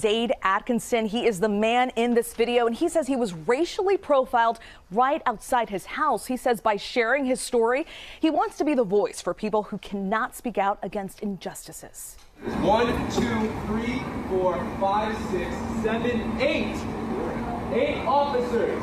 Zayd Atkinson. He is the man in this video, and he says he was racially profiled right outside his house. He says by sharing his story, he wants to be the voice for people who cannot speak out against injustices. 1, 2, 3, 4, 5, 6, 7, 8. 8 officers.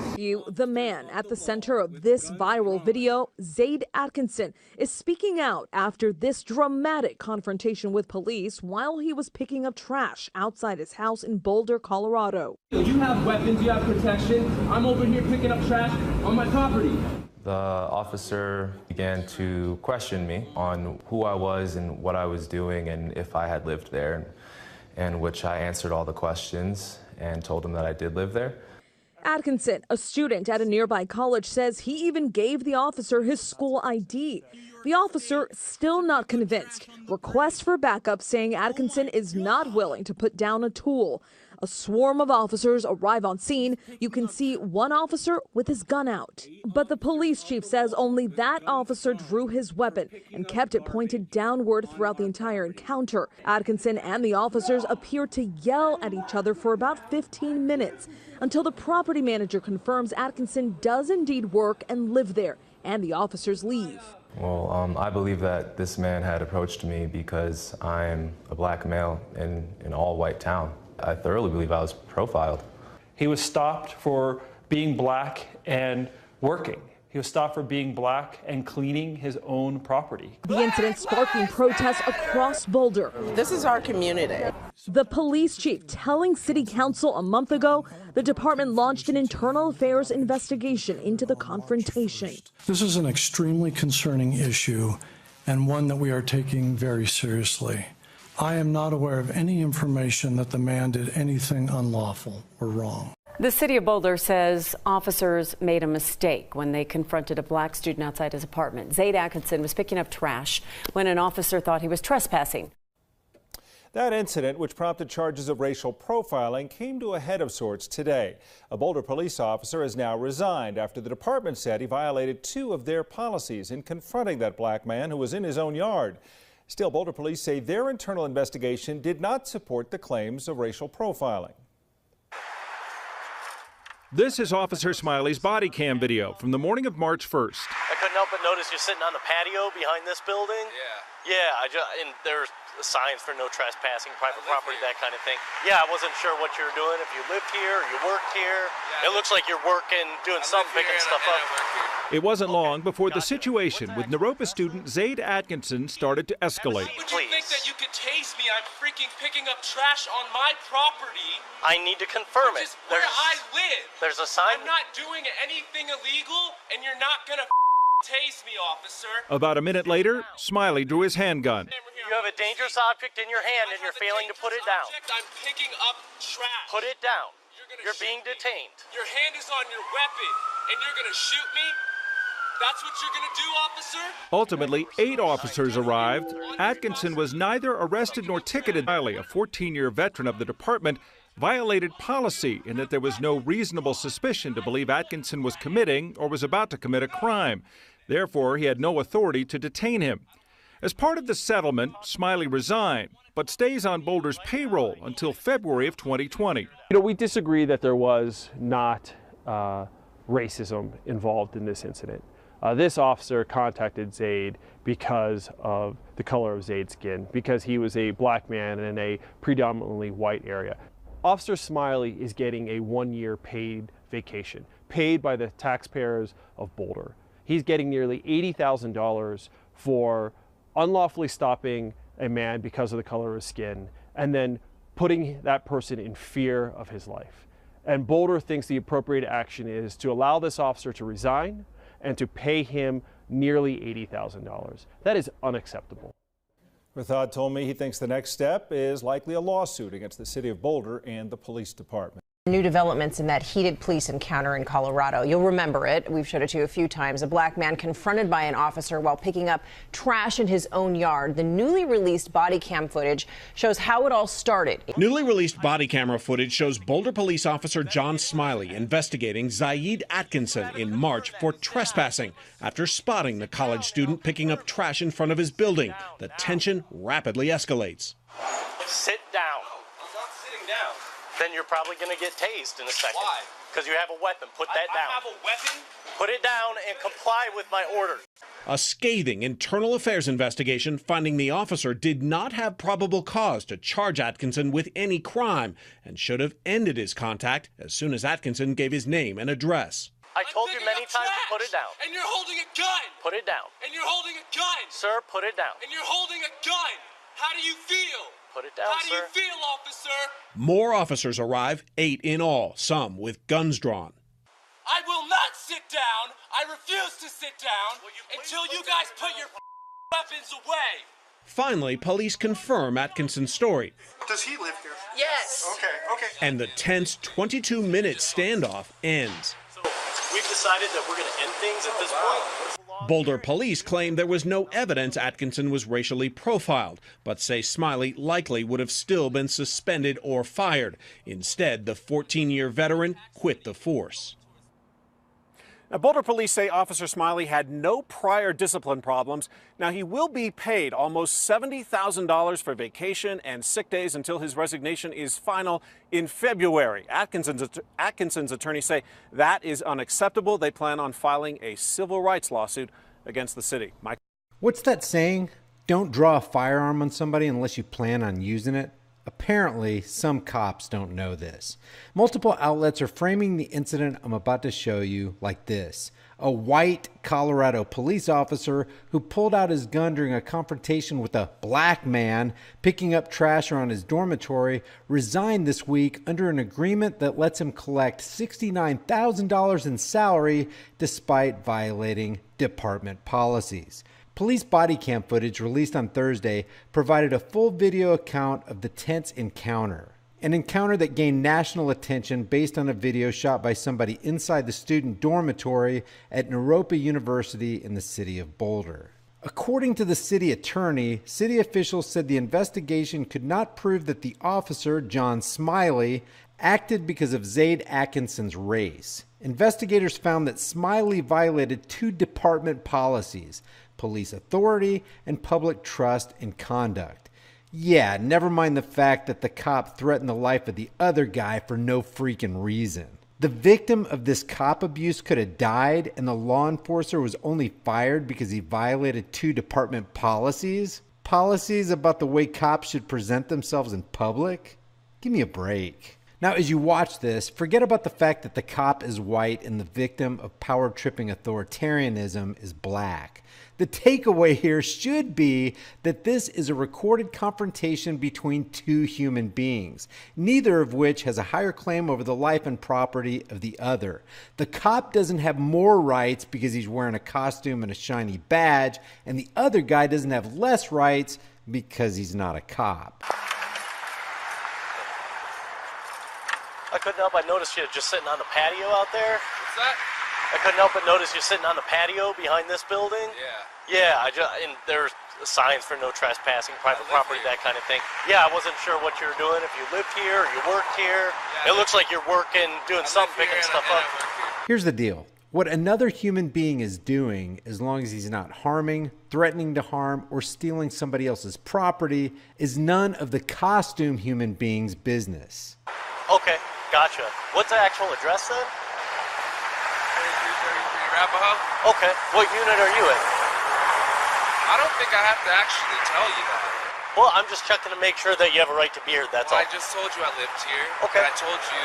The man at the center of this viral video, Zayd Atkinson, is speaking out after this dramatic confrontation with police while he was picking up trash outside his house in Boulder, Colorado. You have weapons, you have protection. I'm over here picking up trash on my property. The officer began to question me on who I was and what I was doing and if I had lived there, in which I answered all the questions and told him that I did live there. Atkinson, a student at a nearby college, says he even gave the officer his school ID. The officer still not convinced. Request for backup saying Atkinson is not willing to put down a tool. A swarm of officers arrive on scene. You can see one officer with his gun out. But the police chief says only that officer drew his weapon and kept it pointed downward throughout the entire encounter. Atkinson and the officers appear to yell at each other for about 15 minutes until the property manager confirms Atkinson does indeed work and live there, and the officers leave. Well, I believe that this man had approached me because I'm a black male in an all-white town. I thoroughly believe I was profiled. He was stopped for being black and working. He was stopped for being black and cleaning his own property. The incident sparking protests across Boulder. This is our community. The police chief telling city council a month ago the department launched an internal affairs investigation into the confrontation. This is an extremely concerning issue and one that we are taking very seriously. I am not aware of any information that the man did anything unlawful or wrong. The city of Boulder says officers made a mistake when they confronted a black student outside his apartment. Zayd Atkinson was picking up trash when an officer thought he was trespassing. That incident, which prompted charges of racial profiling, came to a head of sorts today. A Boulder police officer has now resigned after the department said he violated 2 of their policies in confronting that black man who was in his own yard. Still, Boulder police say their internal investigation did not support the claims of racial profiling. This is Officer Smyly's body cam video from the morning of March 1st. I couldn't help but notice you're sitting on the patio behind this building. Yeah, and there's signs for no trespassing, private property, that kind of thing. Yeah, I wasn't sure what you were doing, if you lived here or you worked here. It looks like you're working, doing something, picking stuff up. It wasn't long before the situation with Naropa student Zayd Atkinson started to escalate. Would you think that you could tase me? I'm freaking picking up trash on my property. I need to confirm it. Where I live. There's a sign. I'm not doing anything illegal, and you're not gonna tase me, officer. About a minute later, Smyly drew his handgun. You have a dangerous object in your hand and you're failing to put it down. I'm picking up trash. Put it down. You're being detained. Your hand is on your weapon, and you're gonna shoot me? That's what you're gonna do, officer? Ultimately, 8 officers arrived. Atkinson was neither arrested nor ticketed. Smyly, a 14-year veteran of the department, violated policy in that there was no reasonable suspicion to believe Atkinson was committing or was about to commit a crime. Therefore, he had no authority to detain him. As part of the settlement, Smyly resigned, but stays on Boulder's payroll until February of 2020. We disagree that there was not racism involved in this incident. This officer contacted Zayd because of the color of Zayd's skin, because he was a black man in a predominantly white area. Officer Smyly is getting a 1-year paid vacation, paid by the taxpayers of Boulder. He's getting nearly $80,000 for unlawfully stopping a man because of the color of his skin and then putting that person in fear of his life. And Boulder thinks the appropriate action is to allow this officer to resign and to pay him nearly $80,000. That is unacceptable. Rathod told me he thinks the next step is likely a lawsuit against the city of Boulder and the police department. New developments in that heated police encounter in Colorado. You'll remember it. We've showed it to you a few times. A black man confronted by an officer while picking up trash in his own yard. The newly released body cam footage shows how it all started. Newly released body camera footage shows Boulder police officer John Smyly investigating Zayd Atkinson in March for trespassing after spotting the college student picking up trash in front of his building. The tension rapidly escalates. Sit down. I'm not sitting down. down. Then you're probably going to get tased in a second. Why? Because you have a weapon. Put that down. I have a weapon? Put it down and comply with my order. A scathing internal affairs investigation finding the officer did not have probable cause to charge Atkinson with any crime and should have ended his contact as soon as Atkinson gave his name and address. I told you many times to put it down. And you're holding a gun. Put it down. And you're holding a gun. Sir, put it down. And you're holding a gun. How do you feel? Put it down, How sir. do you feel, officer? More officers arrive, 8 in all, some with guns drawn. I will not sit down. I refuse to sit down until you guys put your weapons away. Finally, police confirm Atkinson's story. Does he live here? Yes. Okay. And the tense 22-minute standoff ends. So we've decided that we're going to end things at this point. Boulder police claim there was no evidence Atkinson was racially profiled, but say Smyly likely would have still been suspended or fired. Instead, the 14-year veteran quit the force. Now, Boulder police say Officer Smyly had no prior discipline problems. Now, he will be paid almost $70,000 for vacation and sick days until his resignation is final in February. Atkinson's attorneys say that is unacceptable. They plan on filing a civil rights lawsuit against the city. Mike. What's that saying? Don't draw a firearm on somebody unless you plan on using it. Apparently, some cops don't know this. Multiple outlets are framing the incident I'm about to show you like this. A white Colorado police officer who pulled out his gun during a confrontation with a black man picking up trash around his dormitory resigned this week under an agreement that lets him collect $69,000 in salary despite violating department policies. Police body cam footage released on Thursday provided a full video account of the tense encounter. An encounter that gained national attention based on a video shot by somebody inside the student dormitory at Naropa University in the city of Boulder. According to the city attorney, city officials said the investigation could not prove that the officer, John Smyly, acted because of Zayd Atkinson's race. Investigators found that Smyly violated 2 department policies: police authority and public trust and conduct. Yeah, never mind the fact that the cop threatened the life of the other guy for no freaking reason. The victim of this cop abuse could have died and the law enforcer was only fired because he violated 2 department policies? Policies about the way cops should present themselves in public? Give me a break. Now, as you watch this, forget about the fact that the cop is white and the victim of power-tripping authoritarianism is black. The takeaway here should be that this is a recorded confrontation between 2 human beings, neither of which has a higher claim over the life and property of the other. The cop doesn't have more rights because he's wearing a costume and a shiny badge, and the other guy doesn't have less rights because he's not a cop. I couldn't help but notice you just sitting on the patio out there. What's that? I couldn't help but notice you sitting on the patio behind this building. Yeah. And there's signs for no trespassing, private property, that kind of thing. Yeah, I wasn't sure what you were doing, if you lived here or you worked here. Yeah, it looks like you're working, doing something, picking stuff up. Here's the deal. What another human being is doing, as long as he's not harming, threatening to harm, or stealing somebody else's property, is none of the costume human being's business. Okay, gotcha. What's the actual address then? 3333 Arapahoe. Okay, what unit are you in? I don't think I have to actually tell you that. Well, I'm just checking to make sure that you have a right to be here, that's all. I just told you I lived here. Okay. And I told you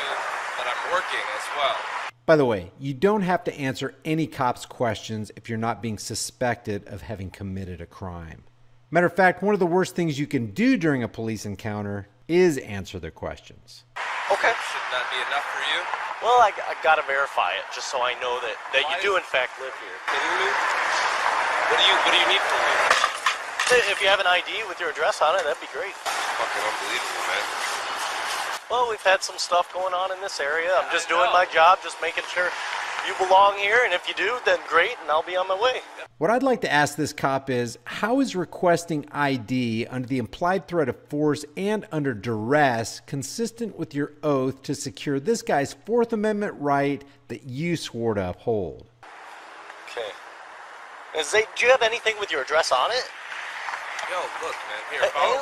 that I'm working as well. By the way, you don't have to answer any cop's questions if you're not being suspected of having committed a crime. Matter of fact, one of the worst things you can do during a police encounter is answer their questions. Okay. Shouldn't that be enough for you? Well, I gotta verify it, just so I know that you do in fact live here. Kidding me? What do you need from me? If you have an ID with your address on it, that'd be great. Fucking unbelievable, man. Well, we've had some stuff going on in this area. I'm just doing my job, just making sure you belong here, and if you do, then great, and I'll be on my way. What I'd like to ask this cop is, how is requesting ID under the implied threat of force and under duress consistent with your oath to secure this guy's Fourth Amendment right that you swore to uphold? Okay. Zayd, do you have anything with your address on it? Yo, look, man. Here, why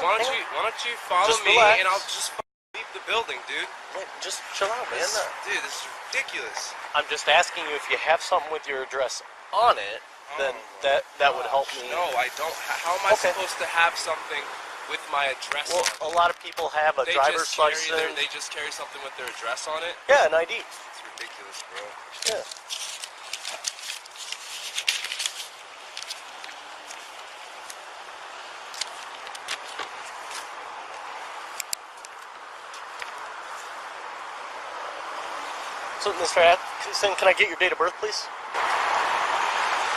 don't you follow just me, relax. and I'll just leave the building, dude. Wait, just chill out, man. Dude, this is ridiculous. I'm just asking you if you have something with your address on it, then that would help me. No, I don't. How am I supposed to have something with my address on it? A lot of people have a driver's license. They just carry something with their address on it? Yeah, an ID. It's ridiculous, bro. Yeah. So, Mr. Atkinson, can I get your date of birth, please?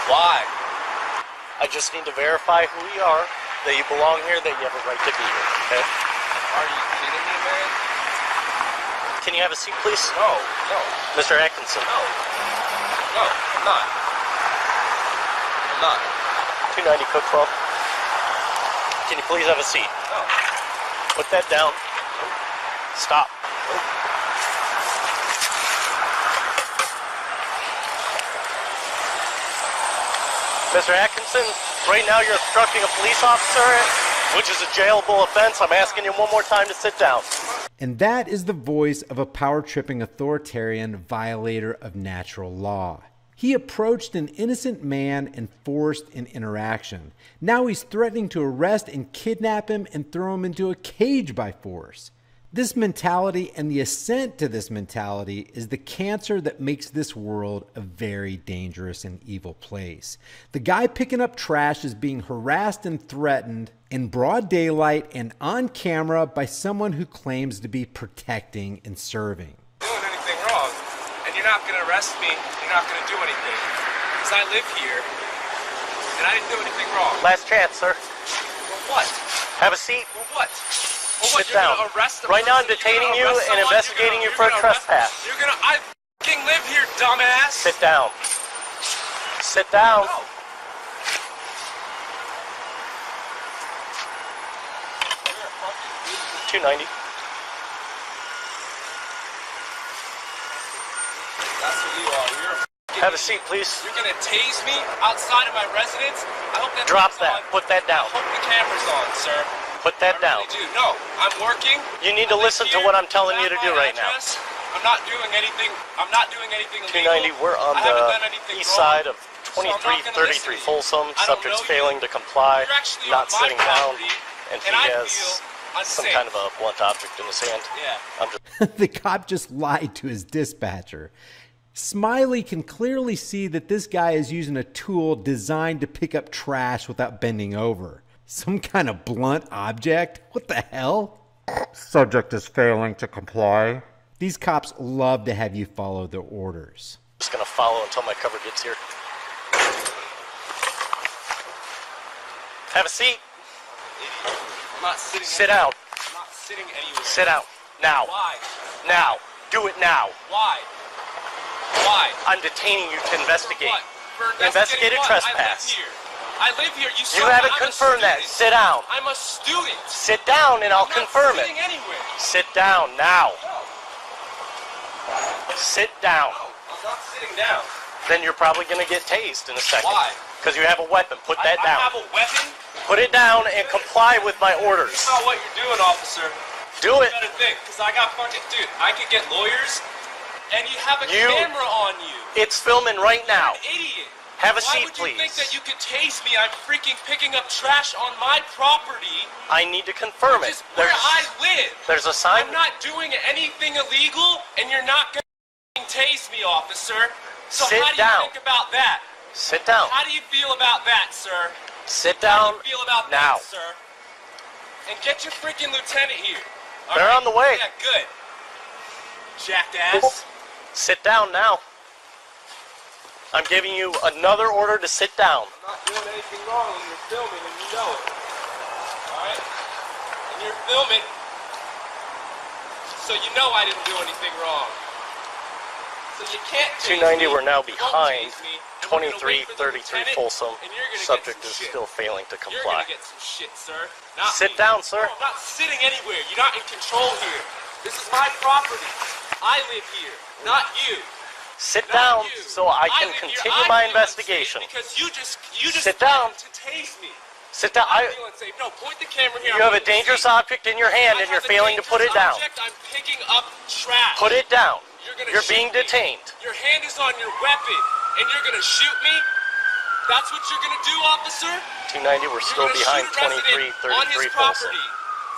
Why? I just need to verify who you are, that you belong here, that you have a right to be here, okay? Are you kidding me, man? Can you have a seat, please? No. Mr. Atkinson. No, I'm not. 290 Cook 12. Can you please have a seat? No. Put that down. Stop. Mr. Atkinson, right now you're obstructing a police officer, which is a jailable offense. I'm asking you one more time to sit down. And that is the voice of a power-tripping authoritarian violator of natural law. He approached an innocent man and forced an interaction. Now he's threatening to arrest and kidnap him and throw him into a cage by force. This mentality and the ascent to this mentality is the cancer that makes this world a very dangerous and evil place. The guy picking up trash is being harassed and threatened in broad daylight and on camera by someone who claims to be protecting and serving. Doing anything wrong, and you're not going to arrest me, you're not going to do anything, because I live here, and I didn't do anything wrong. Last chance, sir. For what? Have a seat. For what? Sit down. Right now I'm detaining you and investigating you for a trespass. I fucking live here, dumbass. Sit down. Sit down. No. $290. That's what you are. Have a seat, please. You're gonna tase me outside of my residence? I hope that Drop that. Put that down. I hope the camera's on, sir. Put that down. I really do. No, I'm working. You need to listen to what I'm telling you to do right now. I'm not doing anything. I'm not doing anything illegal. 290, we're on the east side of 2333 Folsom. Subject's failing to comply, not sitting down, and he has some kind of a blunt object in his hand. Yeah. The cop just lied to his dispatcher. Smyly can clearly see that this guy is using a tool designed to pick up trash without bending over. Some kind of blunt object? What the hell? Subject is failing to comply. These cops love to have you follow their orders. Just gonna follow until my cover gets here. Have a seat. I'm not sitting. Sit down. I'm not sitting anywhere. Sit down. Now. Why? Now. Do it now. Why? Why? I'm detaining you to investigate. For Investigate a what? trespass. I live here. You haven't confirmed that. Sit down. I'm a student. Sit down and I'll confirm it. I'm not sitting anywhere. Sit down now. No. Sit down. No, I'm not sitting down. Then you're probably going to get tased in a second. Why? Because you have a weapon. Put that down. I have a weapon? Put it down and comply with my orders. That's not what you're doing, officer. Do it. You better think, because I got fucking... Dude, I could get lawyers, and you have a camera on you. It's filming right now. You're an idiot. Have a seat, please. Why would you think that you could tase me? I'm freaking picking up trash on my property. I need to confirm it. Which is where I live. There's a sign. I'm not doing anything illegal, and you're not going to tase me, officer. So Sit how do down. you think about that? Sit down. How do you feel about that, sir? Sit down How do you feel about now. that, sir? And get your freaking lieutenant here. They're on the way. Yeah, good. Jackass. Sit down now. I'm giving you another order to sit down. I'm not doing anything wrong when you're filming and you know it. Alright? And you're filming, so you know I didn't do anything wrong. So you can't tase 290, me. we're now You won't behind tase me, and we're gonna wait for the 2333 lieutenant, Folsom. and you're gonna Subject get is some shit. still failing to You're comply. gonna get some shit, sir. Not Sit me. down, sir. No, I'm not sitting anywhere. You're not in control here. This is my property. I live here, not you. Sit down so I can live here. continue I my feel unsafe investigation. because you just Sit down. threatened to tase me. Sit down. I'm feeling safe. No, point the camera here. You have a dangerous object in your hand and you're failing to put it down. I'm picking up trash. Put it down. You're being shoot me. detained. Your hand is on your weapon, and you're gonna shoot me? That's what you're gonna do, officer? 290, we're still behind 2333 on his Folsom. property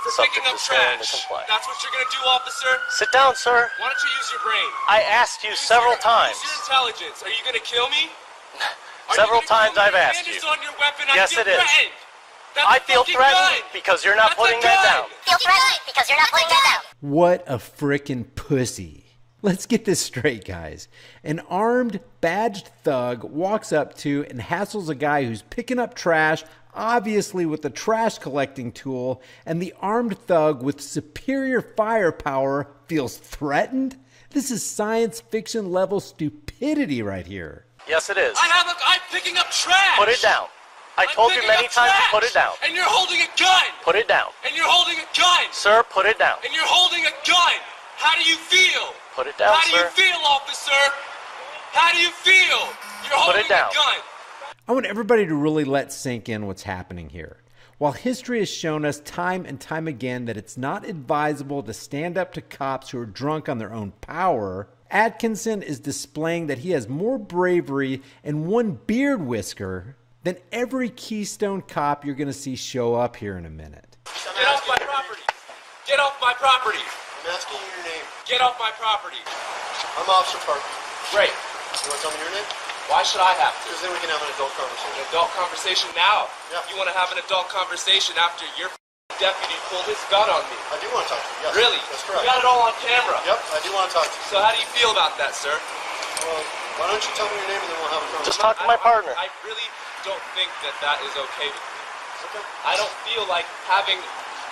for Subject picking up is failing to trash. comply. That's what you're gonna do, officer? Sit down, sir. Why don't you use your brain? I asked you several times. Use your intelligence. Are you gonna kill me? Several times I've asked you. Your hand is on your weapon. Yes, I feel it is. threatened. That's I a feel fucking threatened gun. because you're not That's putting a that gun. down. Feel threatened because you're not putting that down. What a frickin' pussy. Let's get this straight, guys. An armed, badged thug walks up to and hassles a guy who's picking up trash, obviously with a trash collecting tool, and the armed thug with superior firepower feels threatened? This is science fiction level stupidity right here. Yes, it is. I'm picking up trash. Put it down. I told you many times to put it down. And you're holding a gun. Put it down. And you're holding a gun. Sir, put it down. And you're holding a gun. How do you feel? Put it down, How sir. do you feel, officer? How do you feel? You're holding it down. a gun. I want everybody to really let sink in what's happening here. While history has shown us time and time again that it's not advisable to stand up to cops who are drunk on their own power, Atkinson is displaying that he has more bravery and one beard whisker than every Keystone cop you're going to see show up here in a minute. Get off my property. Get off my property. I'm asking you your name. Get off my property. I'm Officer Parker. Great. You want to tell me your name? Why should I have to? Because then we can have an adult conversation. An adult conversation now? Yeah. You want to have an adult conversation after your deputy pulled his gun on me? I do want to talk to you, yes. Really? That's correct. You got it all on camera? Yep, I do want to talk to you. So how do you feel about that, sir? Well, why don't you tell me your name and then we'll have a conversation. Just talk to my partner. I really don't think that that is okay with me. Okay. I don't feel like having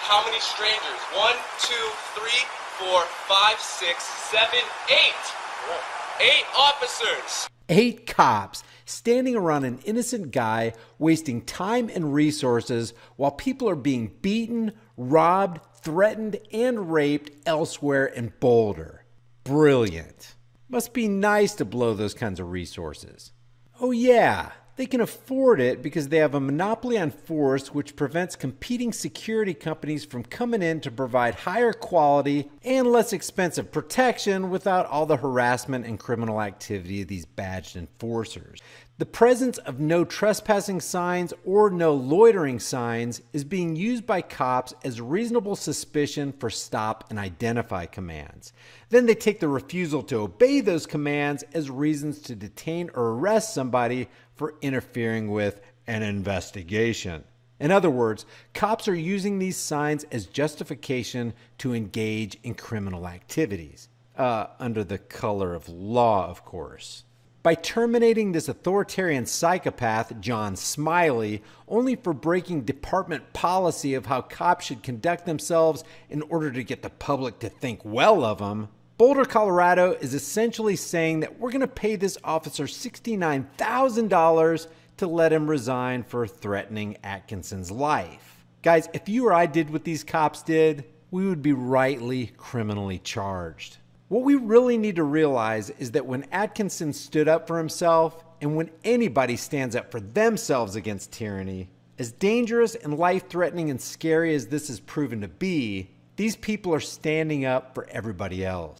how many strangers? 1, 2, 3, 4, 5, 6, 7, 8. Right. 8 officers. 8 cops standing around an innocent guy, wasting time and resources while people are being beaten, robbed, threatened, and raped elsewhere in Boulder. Brilliant. Must be nice to blow those kinds of resources. Oh yeah, they can afford it because they have a monopoly on force, which prevents competing security companies from coming in to provide higher quality and less expensive protection without all the harassment and criminal activity of these badged enforcers. The presence of no trespassing signs or no loitering signs is being used by cops as reasonable suspicion for stop and identify commands. Then they take the refusal to obey those commands as reasons to detain or arrest somebody for interfering with an investigation. In other words, cops are using these signs as justification to engage in criminal activities. Under the color of law, of course. By terminating this authoritarian psychopath, John Smyly, only for breaking department policy of how cops should conduct themselves in order to get the public to think well of them, Boulder, Colorado is essentially saying that we're going to pay this officer $69,000 to let him resign for threatening Atkinson's life. Guys, if you or I did what these cops did, we would be rightly criminally charged. What we really need to realize is that when Atkinson stood up for himself, and when anybody stands up for themselves against tyranny, as dangerous and life-threatening and scary as this has proven to be, these people are standing up for everybody else.